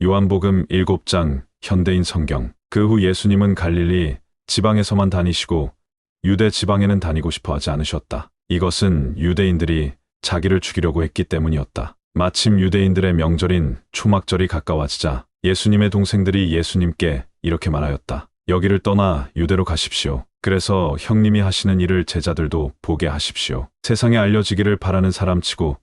요한복음 7장 현대인 성경. 그 후 예수님은 갈릴리 지방에서만 다니시고 유대 지방에는 다니고 싶어 하지 않으셨다. 이것은 유대인들이 자기를 죽이려고 했기 때문이었다. 마침 유대인들의 명절인 초막절이 가까워지자 예수님의 동생들이 예수님께 이렇게 말하였다. 여기를 떠나 유대로 가십시오. 그래서 형님이 하시는 일을 제자들도 보게 하십시오. 세상에 알려지기를 바라는 사람치고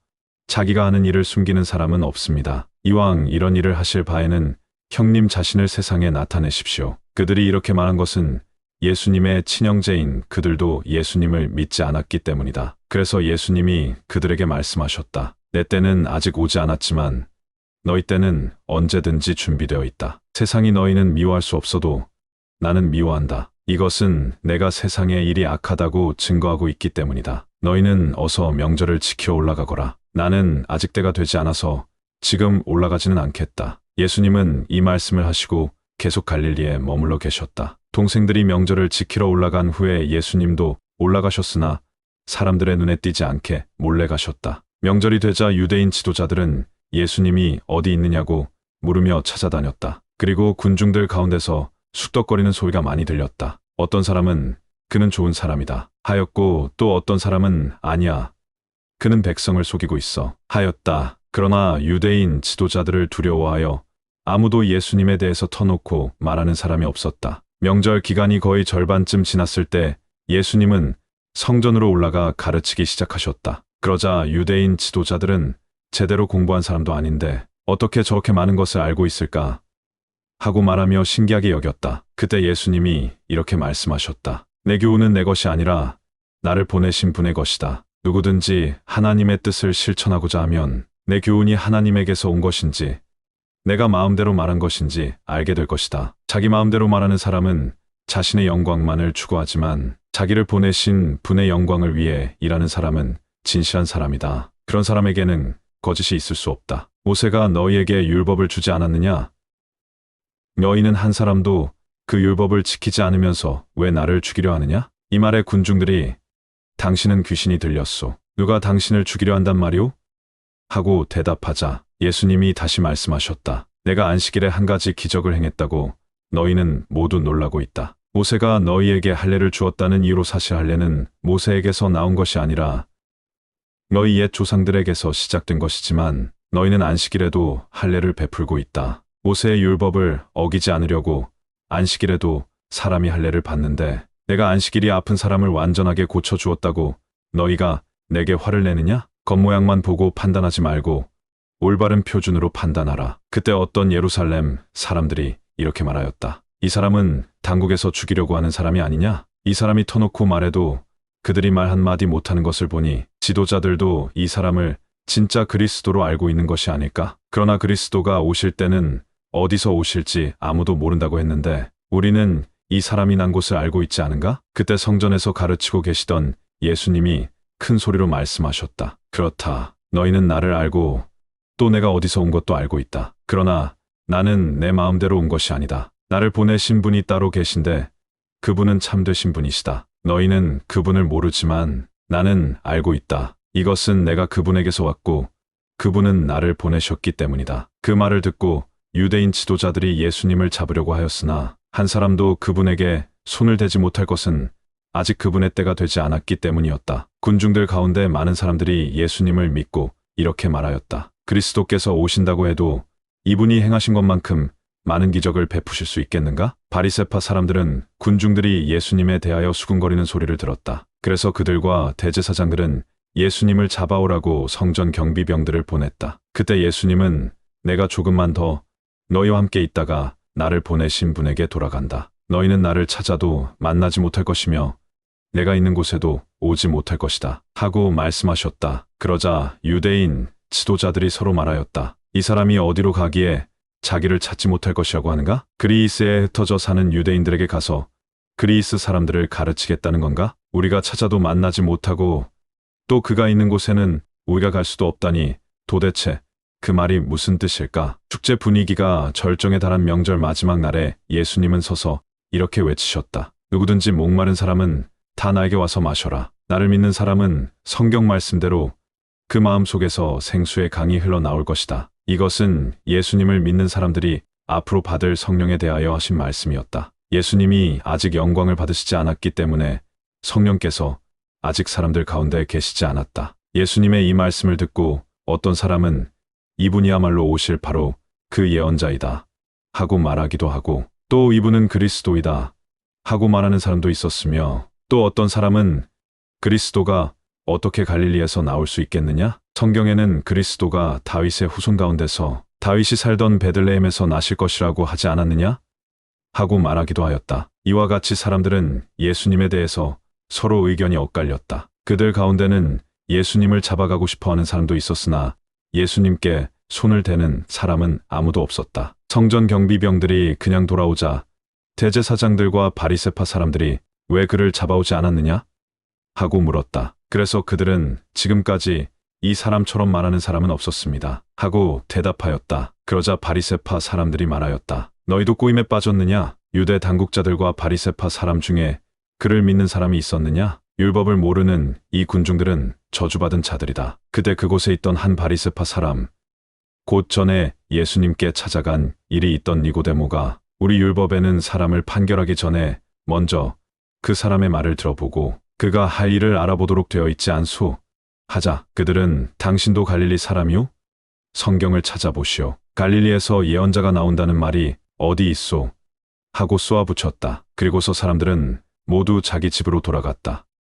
자기가 하는 일을 숨기는 사람은 없습니다. 이왕 이런 일을 하실 바에는 형님 자신을 세상에 나타내십시오. 그들이 이렇게 말한 것은 예수님의 친형제인 그들도 예수님을 믿지 않았기 때문이다. 그래서 예수님이 그들에게 말씀하셨다. 내 때는 아직 오지 않았지만 너희 때는 언제든지 준비되어 있다. 세상이 너희는 미워할 수 없어도 나는 미워한다. 이것은 내가 세상의 일이 악하다고 증거하고 있기 때문이다. 너희는 어서 명절을 지켜 올라가거라. 나는 아직 때가 되지 않아서 지금 올라가지는 않겠다. 예수님은 이 말씀을 하시고 계속 갈릴리에 머물러 계셨다. 동생들이 명절을 지키러 올라간 후에 예수님도 올라가셨으나 사람들의 눈에 띄지 않게 몰래 가셨다. 명절이 되자 유대인 지도자들은 예수님이 어디 있느냐고 물으며 찾아다녔다. 그리고 군중들 가운데서 쑥덕거리는 소리가 많이 들렸다. 어떤 사람은 그는 좋은 사람이다 하였고 또 어떤 사람은 아니야, 그는 백성을 속이고 있어 하였다. 그러나 유대인 지도자들을 두려워하여 아무도 예수님에 대해서 터놓고 말하는 사람이 없었다. 명절 기간이 거의 절반쯤 지났을 때 예수님은 성전으로 올라가 가르치기 시작하셨다. 그러자 유대인 지도자들은 제대로 공부한 사람도 아닌데 어떻게 저렇게 많은 것을 알고 있을까 하고 말하며 신기하게 여겼다. 그때 예수님이 이렇게 말씀하셨다. 내 교훈은 내 것이 아니라 나를 보내신 분의 것이다. 누구든지 하나님의 뜻을 실천하고자 하면 내 교훈이 하나님에게서 온 것인지 내가 마음대로 말한 것인지 알게 될 것이다. 자기 마음대로 말하는 사람은 자신의 영광만을 추구하지만 자기를 보내신 분의 영광을 위해 일하는 사람은 진실한 사람이다. 그런 사람에게는 거짓이 있을 수 없다. 모세가 너희에게 율법을 주지 않았느냐? 너희는 한 사람도 그 율법을 지키지 않으면서 왜 나를 죽이려 하느냐? 이 말에 군중들이 당신은 귀신이 들렸소. 누가 당신을 죽이려 한단 말이오? 하고 대답하자 예수님이 다시 말씀하셨다. 내가 안식일에 한 가지 기적을 행했다고 너희는 모두 놀라고 있다. 모세가 너희에게 할례를 주었다는 이유로 사실 할례는 모세에게서 나온 것이 아니라 너희 옛 조상들에게서 시작된 것이지만 너희는 안식일에도 할례를 베풀고 있다. 모세의 율법을 어기지 않으려고 안식일에도 사람이 할례를 받는데 내가 안식일이 아픈 사람을 완전하게 고쳐주었다고 너희가 내게 화를 내느냐? 겉모양만 보고 판단하지 말고 올바른 표준으로 판단하라. 그때 어떤 예루살렘 사람들이 이렇게 말하였다. 이 사람은 당국에서 죽이려고 하는 사람이 아니냐? 이 사람이 터놓고 말해도 그들이 말 한마디 못하는 것을 보니 지도자들도 이 사람을 진짜 그리스도로 알고 있는 것이 아닐까? 그러나 그리스도가 오실 때는 어디서 오실지 아무도 모른다고 했는데 우리는 이 사람이 난 곳을 알고 있지 않은가? 그때 성전에서 가르치고 계시던 예수님이 큰 소리로 말씀하셨다. 그렇다. 너희는 나를 알고 또 내가 어디서 온 것도 알고 있다. 그러나 나는 내 마음대로 온 것이 아니다. 나를 보내신 분이 따로 계신데 그분은 참되신 분이시다. 너희는 그분을 모르지만 나는 알고 있다. 이것은 내가 그분에게서 왔고 그분은 나를 보내셨기 때문이다. 그 말을 듣고 유대인 지도자들이 예수님을 잡으려고 하였으나 한 사람도 그분에게 손을 대지 못할 것은 아직 그분의 때가 되지 않았기 때문이었다. 군중들 가운데 많은 사람들이 예수님을 믿고 이렇게 말하였다. 그리스도께서 오신다고 해도 이분이 행하신 것만큼 많은 기적을 베푸실 수 있겠는가? 바리새파 사람들은 군중들이 예수님에 대하여 수군거리는 소리를 들었다. 그래서 그들과 대제사장들은 예수님을 잡아오라고 성전 경비병들을 보냈다. 그때 예수님은 내가 조금만 더 너희와 함께 있다가 나를 보내신 분에게 돌아간다. 너희는 나를 찾아도 만나지 못할 것이며 내가 있는 곳에도 오지 못할 것이다. 하고 말씀하셨다. 그러자 유대인 지도자들이 서로 말하였다. 이 사람이 어디로 가기에 자기를 찾지 못할 것이라고 하는가? 그리스에 흩어져 사는 유대인들에게 가서 그리스 사람들을 가르치겠다는 건가? 우리가 찾아도 만나지 못하고 또 그가 있는 곳에는 우리가 갈 수도 없다니 도대체 그 말이 무슨 뜻일까? 축제 분위기가 절정에 달한 명절 마지막 날에 예수님은 서서 이렇게 외치셨다. 누구든지 목마른 사람은 다 나에게 와서 마셔라. 나를 믿는 사람은 성경 말씀대로 그 마음 속에서 생수의 강이 흘러나올 것이다. 이것은 예수님을 믿는 사람들이 앞으로 받을 성령에 대하여 하신 말씀이었다. 예수님이 아직 영광을 받으시지 않았기 때문에 성령께서 아직 사람들 가운데 계시지 않았다. 예수님의 이 말씀을 듣고 어떤 사람은 이분이야말로 오실 바로 그 예언자이다 하고 말하기도 하고, 또 이분은 그리스도이다 하고 말하는 사람도 있었으며, 또 어떤 사람은 그리스도가 어떻게 갈릴리에서 나올 수 있겠느냐? 성경에는 그리스도가 다윗의 후손 가운데서 다윗이 살던 베들레헴에서 나실 것이라고 하지 않았느냐? 하고 말하기도 하였다. 이와 같이 사람들은 예수님에 대해서 서로 의견이 엇갈렸다. 그들 가운데는 예수님을 잡아가고 싶어하는 사람도 있었으나 예수님께 손을 대는 사람은 아무도 없었다. 성전 경비병들이 그냥 돌아오자 대제사장들과 바리새파 사람들이 왜 그를 잡아오지 않았느냐? 하고 물었다. 그래서 그들은 지금까지 이 사람처럼 말하는 사람은 없었습니다 하고 대답하였다. 그러자 바리새파 사람들이 말하였다. 너희도 꼬임에 빠졌느냐? 유대 당국자들과 바리새파 사람 중에 그를 믿는 사람이 있었느냐? 율법을 모르는 이 군중들은 저주받은 자들이다. 그때 그곳에 있던 한 바리새파 사람, 곧 전에 예수님께 찾아간 일이 있던 니고데모가 우리 율법에는 사람을 판결하기 전에 먼저 그 사람의 말을 들어보고 그가 할 일을 알아보도록 되어 있지 않소? 하자 그들은 당신도 갈릴리 사람이오? 성경을 찾아보시오. 갈릴리에서 예언자가 나온다는 말이 어디 있소? 하고 쏘아붙였다. 그리고서 사람들은 모두 자기 집으로 돌아갔다.